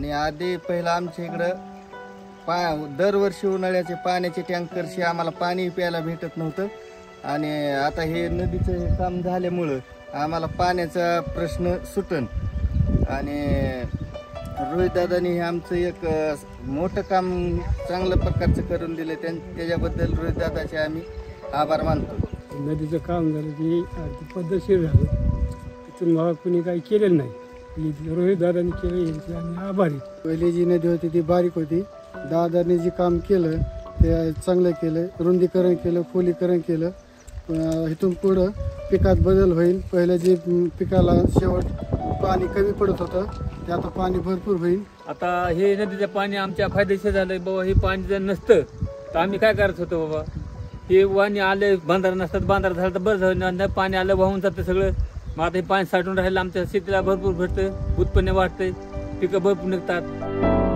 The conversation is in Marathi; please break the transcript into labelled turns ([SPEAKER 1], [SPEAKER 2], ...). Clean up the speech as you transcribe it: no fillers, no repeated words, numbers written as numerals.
[SPEAKER 1] आणि आधी पहिला आमच्या इकडं दरवर्षी उन्हाळ्याचे पाण्याचे टँकरशी आम्हाला पाणी प्यायला भेटत नव्हतं आणि आता हे नदीचं हे काम झाल्यामुळं आम्हाला पाण्याचा प्रश्न सुटन आणि रोहितदादांनी हे आमचं एक मोठं काम चांगल्या प्रकारचं करून दिलं त्याच्याबद्दल रोहितदादाचे आम्ही आभार मानतो।
[SPEAKER 2] नदीचं काम झालं की अगदी पद्धतशीर झालं, तिथून मला कुणी काही केलेलं नाही, रोहितदादांनी केलं यांचे आम्ही आभारी।
[SPEAKER 3] पहिली जी नदी होती ती बारीक होती, दादांनी जे काम केलं ते चांगलं केलं, रुंदीकरण केलं, खोलीकरण केलं, इथून पुढं पिकात बदल होईल। पहिलं जे पिकाला शेवट पाणी कमी पडत होतं ते आता पाणी भरपूर होईल।
[SPEAKER 4] आता हे नदीचं पाणी आमच्या फायदेशीर झालं बाबा। हे पाणी जर नसतं तर आम्ही काय करत होतो बाबा, हे पाणी आलं बांधारा नसतात, बांधारा झालं तर बरं झालं, पाणी आलं वाहून जातं सगळं। मग आता हे पाणी साठून राहिलं, आमच्या शेतीला भरपूर भेटतं, उत्पन्न वाढतंय, पिकं भरपूर निघतात।